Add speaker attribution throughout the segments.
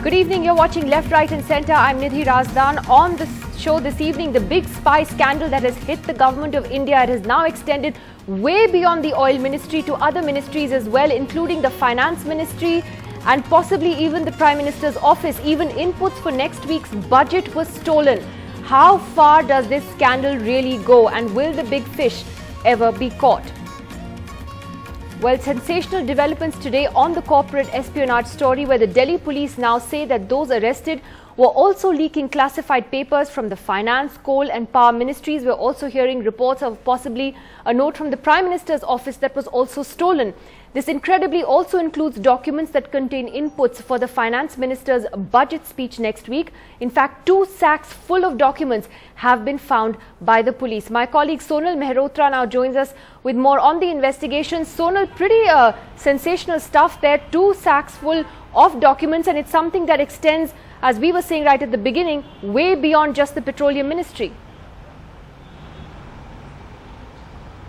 Speaker 1: Good evening, you're watching Left, Right and Centre. I'm Nidhi Razdan. On the show this evening, the big spy scandal that has hit the government of India. It has now extended way beyond the oil ministry to other ministries as well, including the finance ministry and possibly even the Prime Minister's office. Even inputs for next week's budget was stolen. How far does this scandal really go, and will the big fish ever be caught? Well, sensational developments today on the corporate espionage story, where the Delhi police now say that those arrested were also leaking classified papers from the finance, coal and power ministries. We're also hearing reports of possibly a note from the Prime Minister's office that was also stolen. This incredibly also includes documents that contain inputs for the finance minister's budget speech next week. In fact, 2 sacks full of documents have been found by the police. My colleague Sonal Mehrotra now joins us with more on the investigation. Sonal, pretty sensational stuff there, 2 sacks full of documents, and it's something that extends, as we were saying right at the beginning, way beyond just the petroleum ministry.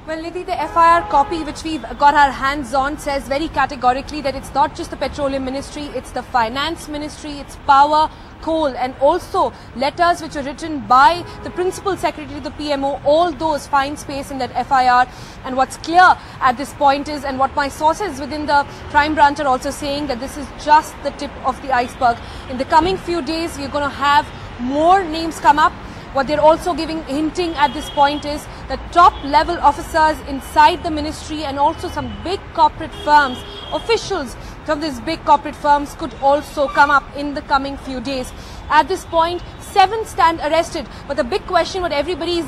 Speaker 2: Well, Nidhi, the FIR copy which we've got our hands on says very categorically that it's not just the petroleum ministry, it's the finance ministry, it's power, coal, and also letters which are written by the principal secretary to the PMO. All those find space in that FIR. And what's clear at this point is, and what my sources within the crime branch are also saying, that this is just the tip of the iceberg. In the coming few days, we're going to have more names come up. What they're also hinting at this point is that top level officers inside the ministry and also some big corporate firms, officials from these big corporate firms could also come up in the coming few days. At this point, 7 stand arrested. But the big question what everybody's,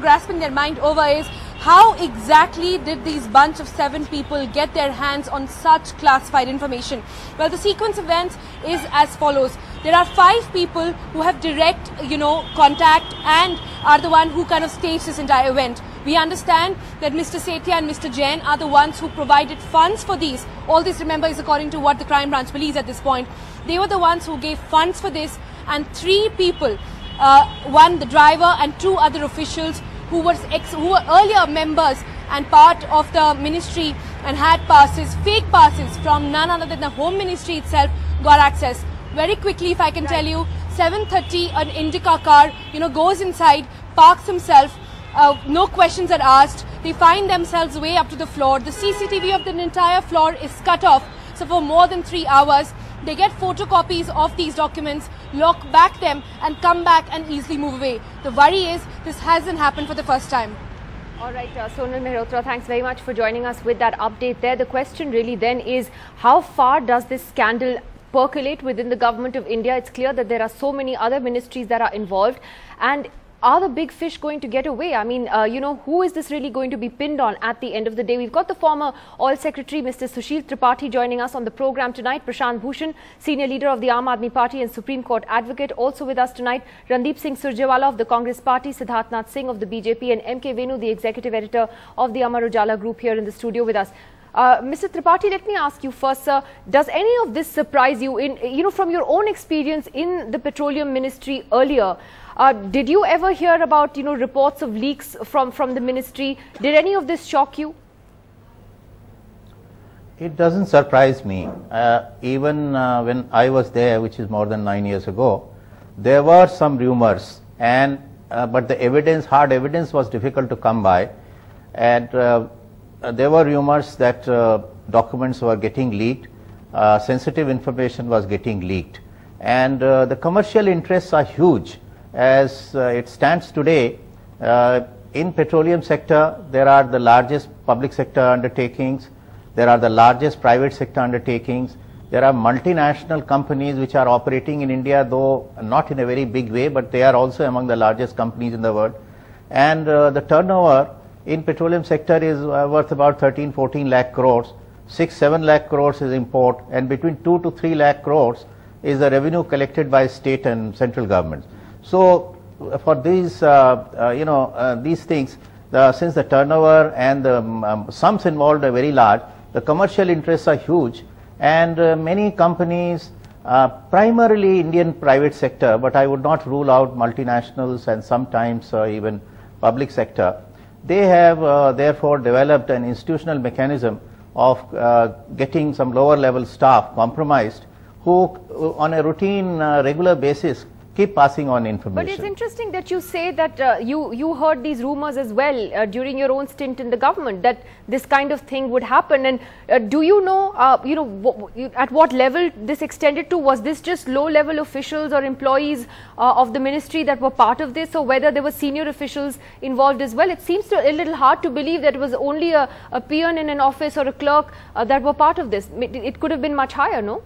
Speaker 2: grasping their mind over is, how exactly did these bunch of 7 people get their hands on such classified information? Well, the sequence of events is as follows. There are 5 people who have direct, contact and are the one who kind of staged this entire event. We understand that Mr. Sethia and Mr. Jain are the ones who provided funds for these. All this, remember, is according to what the crime branch believes at this point. They were the ones who gave funds for this, and 3 people, one the driver and 2 other officials who were earlier members and part of the ministry and had passes, fake passes from none other than the Home Ministry itself, got access. Very quickly, if I can tell you, 7:30, an Indica car, goes inside, parks himself, no questions are asked. They find themselves way up to the floor. The CCTV of the entire floor is cut off. So for more than 3 hours, they get photocopies of these documents, lock back them and come back and easily move away. The worry is this hasn't happened for the first time.
Speaker 1: All right, Sonal Mehrotra, thanks very much for joining us with that update there. The question really then is, how far does this scandal percolate within the government of India? It's clear that there are so many other ministries that are involved, and are the big fish going to get away? I mean, who is this really going to be pinned on at the end of the day? We've got the former Oil Secretary, Mr. Sushil Tripathi, joining us on the program tonight. Prashant Bhushan, Senior Leader of the Aam Aadmi Party and Supreme Court Advocate. Also with us tonight, Randeep Singh Surjewala of the Congress Party, Siddharth Nath Singh of the BJP, and M.K. Venu, the Executive Editor of the Amar Ujala Group, here in the studio with us. Mr. Tripathi, let me ask you first, sir, does any of this surprise you from your own experience in the Petroleum Ministry earlier? Did you ever hear about, reports of leaks from the ministry? Did any of this shock you?
Speaker 3: It doesn't surprise me. Even when I was there, which is more than 9 years ago, there were some rumors, and but the evidence, hard evidence, was difficult to come by, and there were rumors that documents were getting leaked, sensitive information was getting leaked, and the commercial interests are huge. As it stands today, in petroleum sector, there are the largest public sector undertakings, there are the largest private sector undertakings, there are multinational companies which are operating in India, though not in a very big way, but they are also among the largest companies in the world. And the turnover in petroleum sector is worth about 13-14 lakh crores, 6-7 lakh crores is import, and between 2 to 3 lakh crores is the revenue collected by state and central governments. So for these, these things, since the turnover and the sums involved are very large, the commercial interests are huge, and many companies, primarily Indian private sector, but I would not rule out multinationals and sometimes even public sector, they have therefore developed an institutional mechanism of getting some lower level staff compromised who on a routine, regular basis, keep passing on information.
Speaker 1: But it's interesting that you say that you heard these rumors as well during your own stint in the government, that this kind of thing would happen. And do you know, at what level this extended to? Was this just low-level officials or employees of the ministry that were part of this, or whether there were senior officials involved as well? It seems a little hard to believe that it was only a peon in an office or a clerk that were part of this. It could have been much higher, no?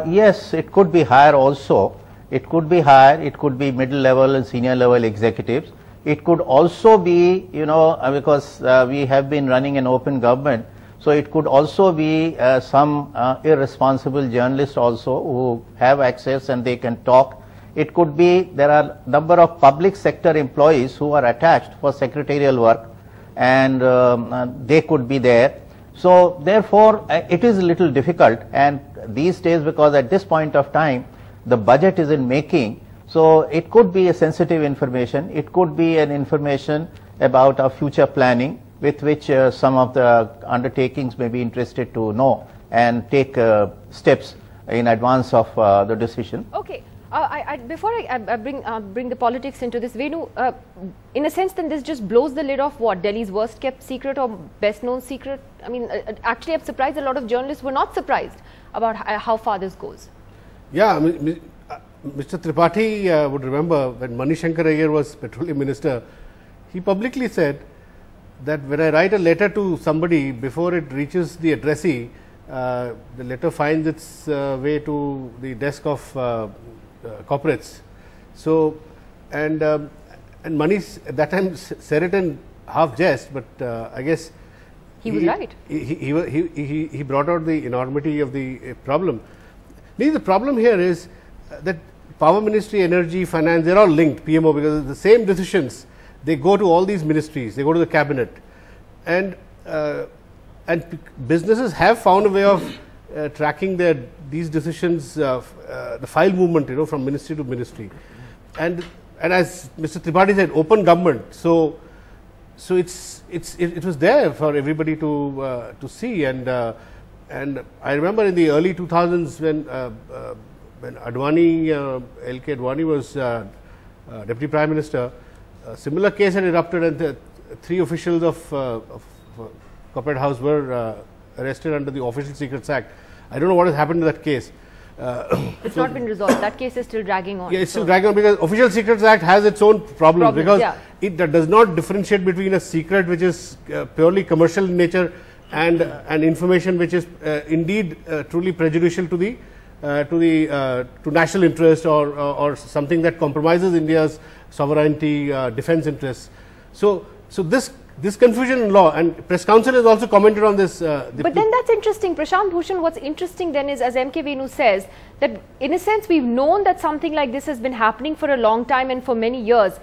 Speaker 3: Yes, it could be higher also. It could be higher, it could be middle level and senior level executives. It could also be, because we have been running an open government, so it could also be some irresponsible journalists also who have access and they can talk. It could be there are number of public sector employees who are attached for secretarial work, and they could be there. So therefore, it is a little difficult, and these days, because at this point of time the budget is in making, so it could be a sensitive information, it could be an information about our future planning, with which some of the undertakings may be interested to know and take steps in advance of the decision.
Speaker 1: Okay. Before I bring the politics into this, Venu, in a sense, then this just blows the lid off what? Delhi's worst kept secret or best known secret? I mean, actually, I'm surprised a lot of journalists were not surprised about how far this goes.
Speaker 4: Yeah, Mr. Tripathi would remember when Mani Shankar Iyer was Petroleum Minister, he publicly said that when I write a letter to somebody, before it reaches the addressee, the letter finds its way to the desk of corporates. So, and Mani at that time said it in half jest, but I guess
Speaker 1: he was right.
Speaker 4: He brought out the enormity of the problem. The problem here is that Power Ministry, Energy, Finance, they are all linked, PMO, because the same decisions, they go to all these ministries, they go to the cabinet, and businesses have found a way of tracking these decisions, the file movement, from ministry to ministry, and as Mr. Tripathi said, open government. So it was there for everybody to see, and I remember in the early 2000s when Advani, LK Advani was Deputy Prime Minister, a similar case had erupted, and 3 officials of Corporate House were arrested under the Official Secrets Act. I don't know what has happened to that case.
Speaker 1: It's not been resolved. That case is still dragging on.
Speaker 4: Yeah, it's still dragging on because Official Secrets Act has its own problems, because it does not differentiate between a secret which is purely commercial in nature and information which is indeed truly prejudicial to national interest or something that compromises India's sovereignty, defense interests. So this confusion in law, and Press Council has also commented on this.
Speaker 1: But then that's interesting, Prashant Bhushan. What's interesting then is, as MK Venu says, that in a sense we've known that something like this has been happening for a long time and for many years,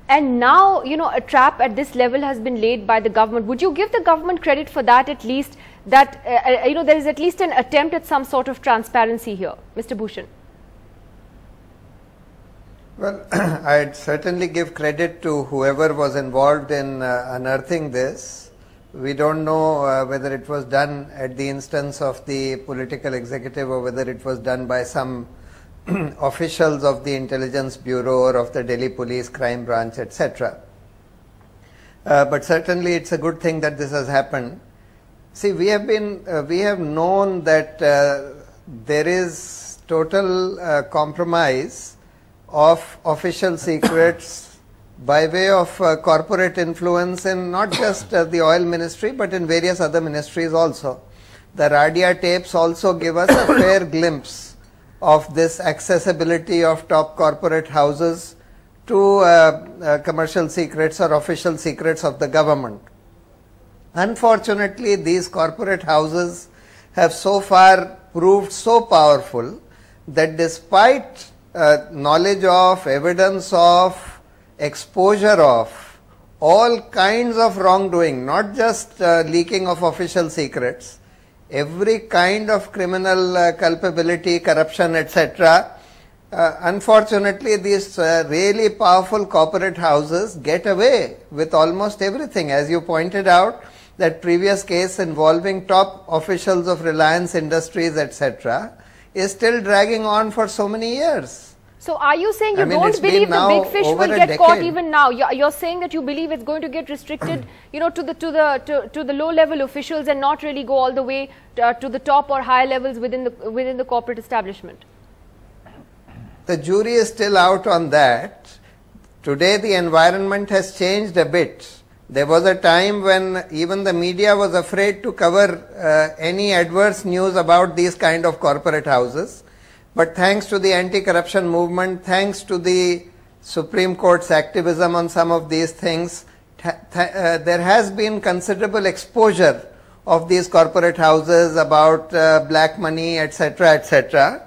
Speaker 1: and now a trap at this level has been laid by the government. Would you give the government credit for that, at least, that there is at least an attempt at some sort of transparency here, Mr. Bhushan?
Speaker 5: Well, I'd certainly give credit to whoever was involved in unearthing this. We don't know whether it was done at the instance of the political executive or whether it was done by some officials of the Intelligence Bureau or of the Delhi Police Crime Branch, etc. But certainly it's a good thing that this has happened. See, we have known that there is total compromise of official secrets by way of corporate influence in not just the oil ministry but in various other ministries also. The Radia tapes also give us a fair glimpse of this accessibility of top corporate houses to commercial secrets or official secrets of the government. Unfortunately, these corporate houses have so far proved so powerful that despite knowledge of, evidence of, exposure of all kinds of wrongdoing, not just leaking of official secrets, every kind of criminal culpability, corruption, etc. Unfortunately, these really powerful corporate houses get away with almost everything. As you pointed out, that previous case involving top officials of Reliance Industries, etc., is still dragging on for so many years.
Speaker 1: So are you saying you don't believe the big fish will get caught even now? You're saying that you believe it's going to get restricted, you know, to the low-level officials and not really go all the way to the top or higher levels within the corporate establishment?
Speaker 5: The jury is still out on that. Today the environment has changed a bit. There was a time when even the media was afraid to cover any adverse news about these kind of corporate houses. But thanks to the anti-corruption movement, thanks to the Supreme Court's activism on some of these things, there has been considerable exposure of these corporate houses about black money, etc., etc.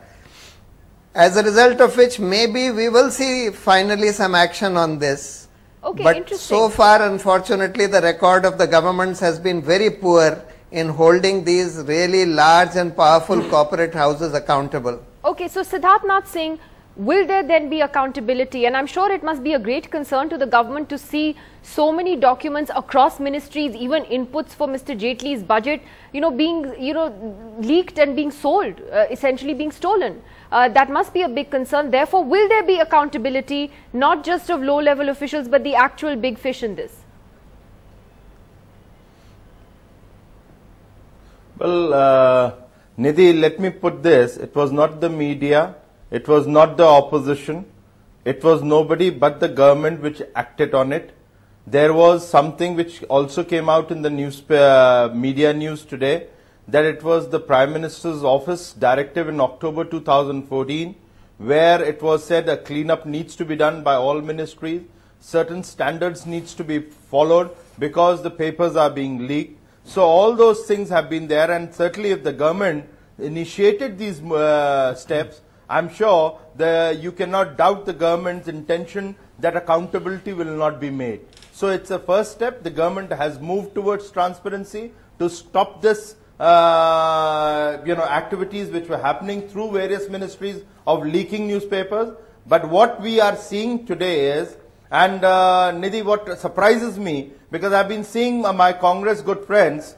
Speaker 5: As a result of which, maybe we will see finally some action on this.
Speaker 1: Okay,
Speaker 5: but so far, unfortunately, the record of the governments has been very poor in holding these really large and powerful corporate houses accountable.
Speaker 1: Okay, so Siddharth Nath Singh, will there then be accountability? And I'm sure it must be a great concern to the government to see so many documents across ministries, even inputs for Mr. Jaitley's budget, you know, being, you know, leaked and being sold, essentially being stolen. That must be a big concern. Therefore, will there be accountability, not just of low-level officials, but the actual big fish in this?
Speaker 6: Well, Nidhi, let me put this. It was not the media, it was not the opposition, it was nobody but the government which acted on it. There was something which also came out in the media news today, that it was the Prime Minister's office directive in October 2014, where it was said a cleanup needs to be done by all ministries, certain standards needs to be followed because the papers are being leaked. So all those things have been there, and certainly if the government initiated these steps, I'm sure you cannot doubt the government's intention that accountability will not be made. So it's a first step. The government has moved towards transparency to stop this activities which were happening through various ministries of leaking newspapers. But what we are seeing today is, and Nidhi, what surprises me, because I've been seeing my Congress good friends,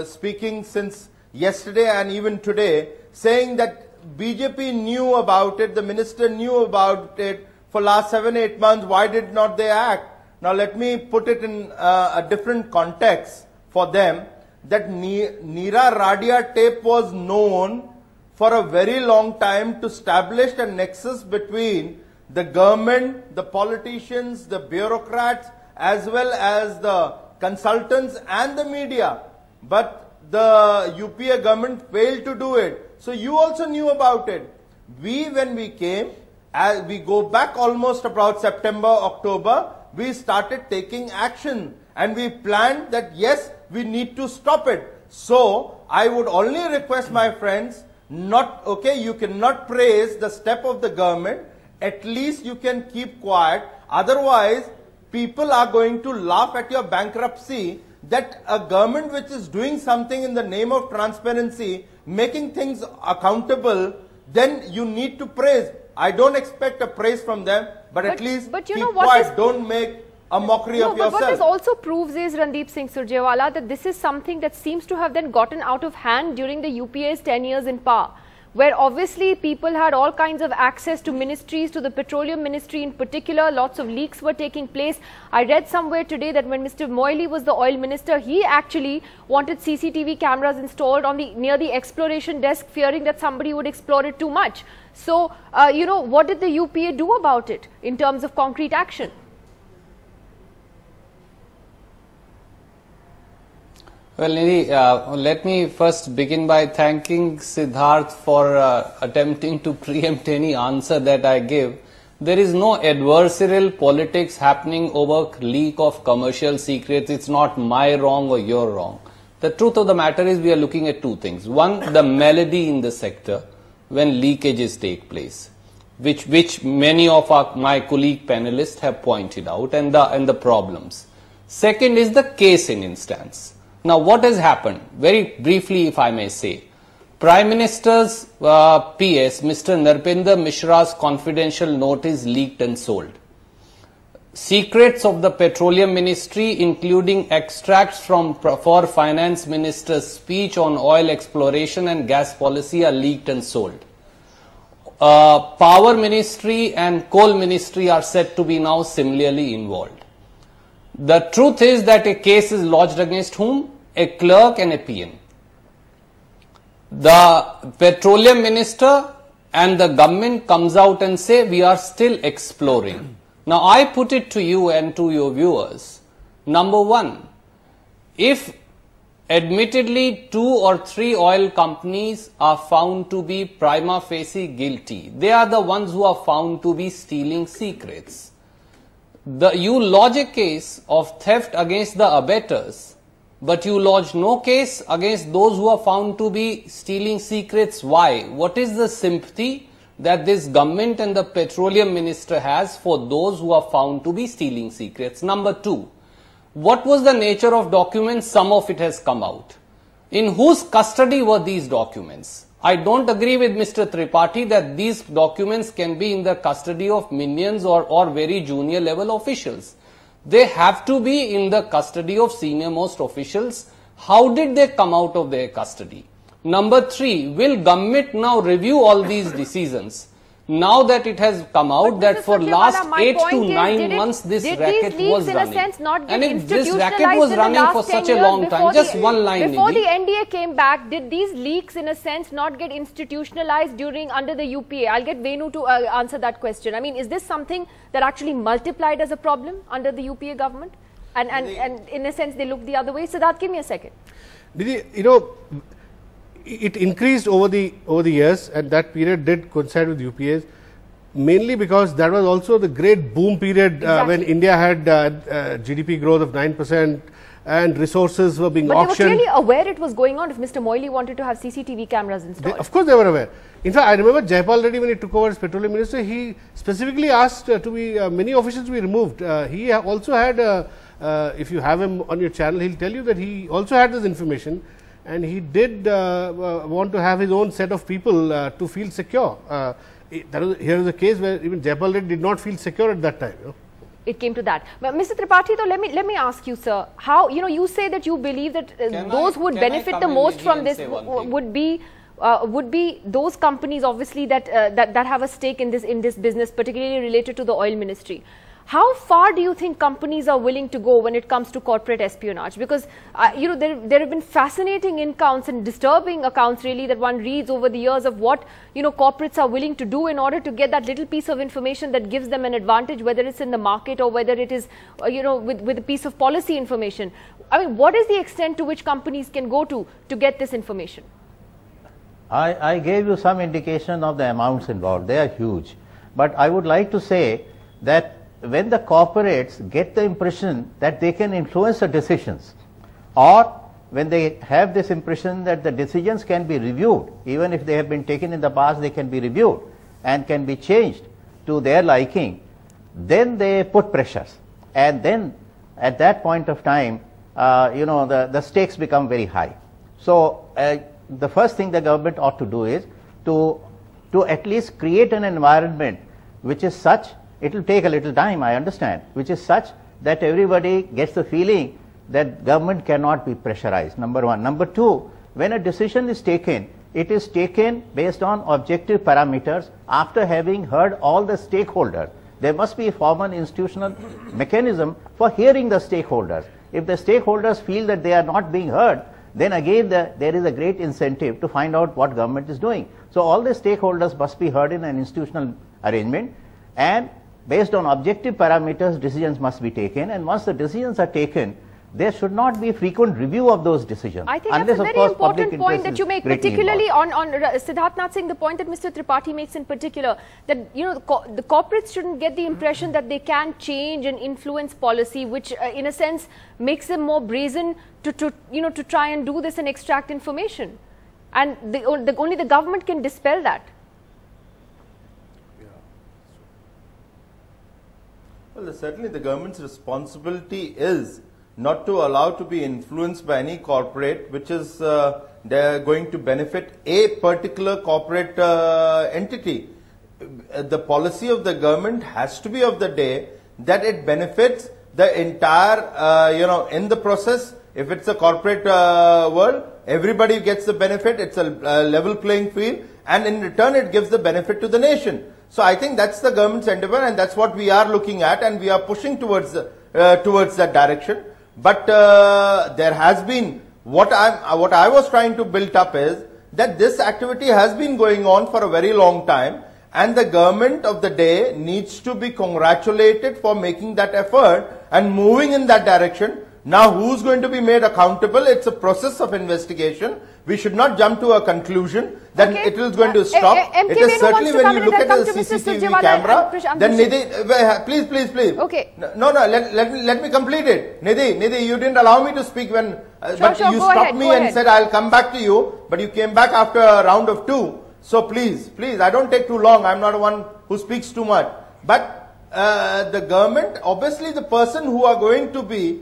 Speaker 6: speaking since yesterday and even today, saying that BJP knew about it, the minister knew about it for last 7-8 months, why did not they act? Now let me put it in a different context for them, that Neera Radia tape was known for a very long time to establish a nexus between the government, the politicians, the bureaucrats, as well as the consultants and the media. But the UPA government failed to do it. So you also knew about it. When we came, as we go back almost about September, October, we started taking action. And we planned that, yes, we need to stop it. So I would only request my friends, you cannot praise the step of the government. At least you can keep quiet. Otherwise, people are going to laugh at your bankruptcy, that a government which is doing something in the name of transparency, making things accountable, then you need to praise. I don't expect a praise from them, but at least keep quiet. Don't make a mockery of yourself.
Speaker 1: But what this also proves is, Randeep Singh Surjewala, that this is something that seems to have then gotten out of hand during the UPA's 10 years in power, where obviously people had all kinds of access to ministries, to the petroleum ministry in particular. Lots of leaks were taking place. I read somewhere today that when Mr. Moily was the oil minister, he actually wanted CCTV cameras installed on near the exploration desk, fearing that somebody would explore it too much. So, what did the UPA do about it in terms of concrete action?
Speaker 7: Well, Nidhi, let me first begin by thanking Siddharth for attempting to preempt any answer that I give. There is no adversarial politics happening over leak of commercial secrets. It's not my wrong or your wrong. The truth of the matter is we are looking at two things. One, the malady in the sector when leakages take place, which many of my colleague panelists have pointed out, and the problems. Second is the case in instance. Now, what has happened? Very briefly, if I may say, Prime Minister's PS, Mr. Narpender Mishra's confidential note is leaked and sold. secrets of the Petroleum Ministry, including extracts for Finance Minister's speech on oil exploration and gas policy, are leaked and sold. Power Ministry and Coal Ministry are said to be now similarly involved. The truth is that a case is lodged against whom? A clerk and a PM. The Petroleum Minister and the government comes out and say we are still exploring. Now I put it to you and to your viewers. Number one, if admittedly 2 or 3 oil companies are found to be prima facie guilty, they are the ones who are found to be stealing secrets. You lodge a case of theft against the abettors, but you lodge no case against those who are found to be stealing secrets. Why? What is the sympathy that this government and the Petroleum Minister has for those who are found to be stealing secrets? Number 2, what was the nature of documents? Some of it has come out. In whose custody were these documents? I don't agree with Mr. Tripathi that these documents can be in the custody of minions or very junior level officials. They have to be in the custody of senior most officials. How did they come out of their custody? Number 3, will government now review all these decisions? Now that it has come out that for last 8 to 9 months this racket was running. And if this racket was running for such a long time, just one line.
Speaker 1: Before the NDA came back, did these leaks in a sense not get institutionalized under the UPA? I'll get Venu to answer that question. I mean, is this something that actually multiplied as a problem under the UPA government? And in a sense they looked the other way? Siddharth, give me a second.
Speaker 4: You know, it increased over the years, and that period did coincide with UPAs, mainly because that was also the great boom period when India had GDP growth of 9% and resources were being auctioned.
Speaker 1: But they were clearly aware it was going on if Mr. Moily wanted to have CCTV cameras installed.
Speaker 4: Of course they were aware. In fact, I remember Jaipal Reddy, when he took over as Petroleum Minister, he specifically asked to be many officials to be removed. He also had, if you have him on your channel, he'll tell you that he also had this information. And he did want to have his own set of people to feel secure. Here is a case where even Jaipal Reddy did not feel secure at that time. You know?
Speaker 1: It came to that. But Mr. Tripathi, though, let me ask you, sir, how you say that you believe that those who would benefit the most from this would be those companies, obviously, that have a stake in this business, particularly related to the oil ministry. How far do you think companies are willing to go when it comes to corporate espionage? Because, there have been fascinating accounts and disturbing accounts really that one reads over the years of what, corporates are willing to do in order to get that little piece of information that gives them an advantage, whether it's in the market or whether it is, with a piece of policy information. I mean, what is the extent to which companies can go to get this information?
Speaker 3: I gave you some indication of the amounts involved. They are huge. But I would like to say that when the corporates get the impression that they can influence the decisions, or when they have this impression that the decisions can be reviewed, even if they have been taken in the past, they can be reviewed and can be changed to their liking, then they put pressures. And then at that point of time, the stakes become very high. So the first thing the government ought to do is to at least create an environment which is such, it will take a little time, I understand, which is such that everybody gets the feeling that government cannot be pressurized, number one. Number 2, when a decision is taken, it is taken based on objective parameters after having heard all the stakeholders. There must be a formal institutional mechanism for hearing the stakeholders. If the stakeholders feel that they are not being heard, then again there is a great incentive to find out what government is doing. So all the stakeholders must be heard in an institutional arrangement, and based on objective parameters, decisions must be taken, and once the decisions are taken, there should not be frequent review of those decisions.
Speaker 1: I think that's a very important point that you make, particularly on Siddharth Nath Singh, the point that Mr. Tripathi makes in particular, that the corporates shouldn't get the impression that they can change and influence policy, which in a sense makes them more brazen to try and do this and extract information, and only the government can dispel that.
Speaker 6: Well, certainly the government's responsibility is not to allow to be influenced by any corporate which is they're going to benefit a particular corporate entity. The policy of the government has to be of the day that it benefits the entire, in the process. If it's a corporate world, everybody gets the benefit. It's a level playing field, and in return, it gives the benefit to the nation. So I think that's the government's endeavor, and that's what we are looking at, and we are pushing towards that direction. But there has been what I was trying to build up is that this activity has been going on for a very long time, and the government of the day needs to be congratulated for making that effort and moving in that direction. Now, who's going to be made accountable? It's a process of investigation. We should not jump to a conclusion that it is going to stop. It is certainly when you look at the CCTV camera, then Nidhi, please.
Speaker 1: Okay.
Speaker 6: No, let me complete it. Nidhi, you didn't allow me to speak when, but you stopped me and said I'll come back to you, but you came back after a round of 2. So please, I don't take too long. I'm not one who speaks too much. But the government, obviously the person who are going to be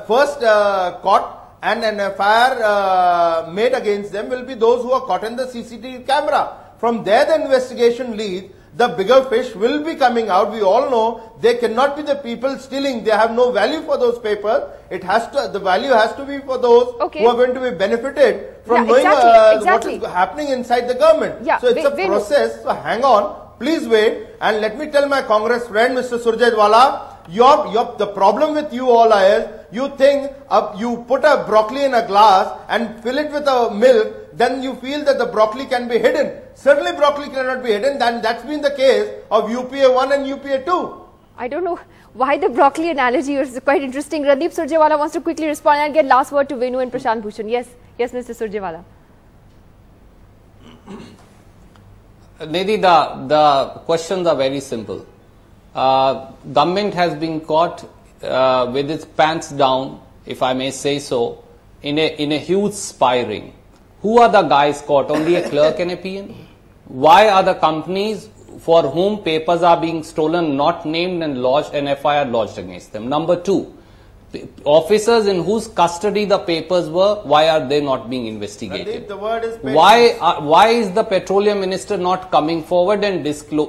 Speaker 6: first caught and an FIR made against them will be those who are caught in the CCTV camera. From there the investigation leads, the bigger fish will be coming out. We all know they cannot be the people stealing. They have no value for those papers. The value has to be for those who are going to be benefited from knowing what is happening inside the government. So it's a process. So hang on, please wait, and let me tell my Congress friend Mr. Surjewala, the problem with you all is you think you put a broccoli in a glass and fill it with a milk, then you feel that the broccoli can be hidden. Certainly broccoli cannot be hidden, and that's been the case of UPA 1 and UPA 2.
Speaker 1: I don't know why the broccoli analogy is quite interesting. Randeep Surjewala wants to quickly respond and get last word to Venu and Prashant Bhushan. Yes, Mr. Surjewala.
Speaker 7: Nidhi, the questions are very simple. Government has been caught with its pants down, if I may say so, in a huge spy ring. Who are the guys caught? Only a clerk and a PN? Why are the companies for whom papers are being stolen not named and lodged an FIR lodged against them? Number 2, officers in whose custody the papers were, why are they not being investigated?
Speaker 6: The word is
Speaker 7: why is the petroleum minister not coming forward and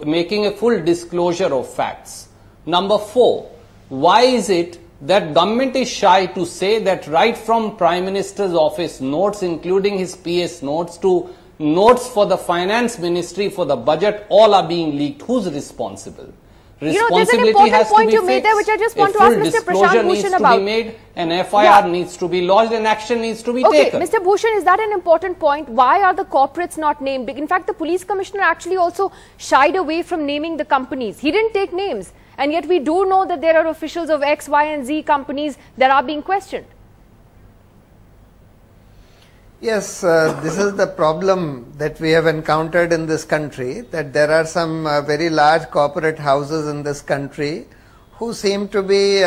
Speaker 7: making a full disclosure of facts? Number 4, why is it that government is shy to say that right from Prime Minister's office notes, including his PS notes, to notes for the finance ministry for the budget, all are being leaked? Who's responsible?
Speaker 1: There's an important point you made there, which I just want to ask Mr. Prashant Bhushan about.
Speaker 7: Needs to be made, an FIR needs to be lodged, and action needs to be taken.
Speaker 1: Mr. Bhushan, is that an important point? Why are the corporates not named? In fact, the police commissioner actually also shied away from naming the companies. He didn't take names, and yet we do know that there are officials of X, Y and Z companies that are being questioned.
Speaker 5: Yes, this is the problem that we have encountered in this country, that there are some very large corporate houses in this country who seem to be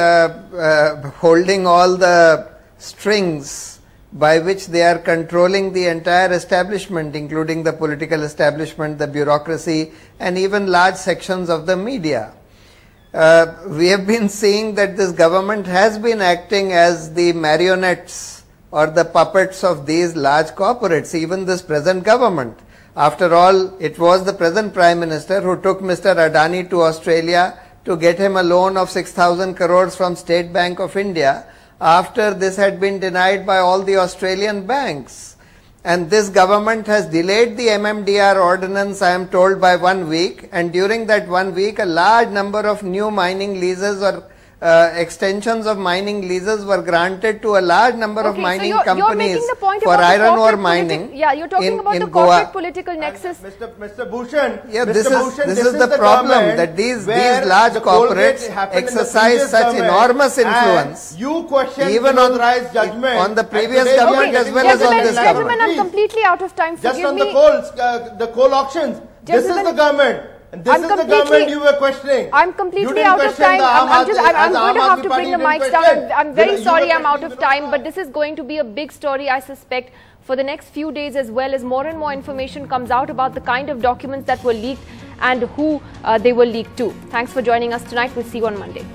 Speaker 5: holding all the strings by which they are controlling the entire establishment, including the political establishment, the bureaucracy, and even large sections of the media. We have been seeing that this government has been acting as the marionettes or the puppets of these large corporates, even this present government. After all, it was the present Prime Minister who took Mr. Adani to Australia to get him a loan of 6,000 crores from State Bank of India, after this had been denied by all the Australian banks. And this government has delayed the MMDR ordinance, I am told, by 1 week, and during that 1 week a large number of new mining leases or extensions of mining leases were granted to a large number of mining companies for iron ore mining.
Speaker 1: You're talking about the corporate political nexus.
Speaker 6: Mr. Bhushan,
Speaker 5: this is the problem, that these large corporates exercise such enormous influence, even on the previous government as well as on this government.
Speaker 1: Gentlemen, I'm completely out of time.
Speaker 6: Just on the coal auctions, this is the government. And this is the government you were questioning.
Speaker 1: I'm completely out of time. I'm going to have to bring the mics down. I'm very sorry I'm out of time, but this is going to be a big story, I suspect, for the next few days, as well as more and more information comes out about the kind of documents that were leaked and who they were leaked to. Thanks for joining us tonight. We'll see you on Monday.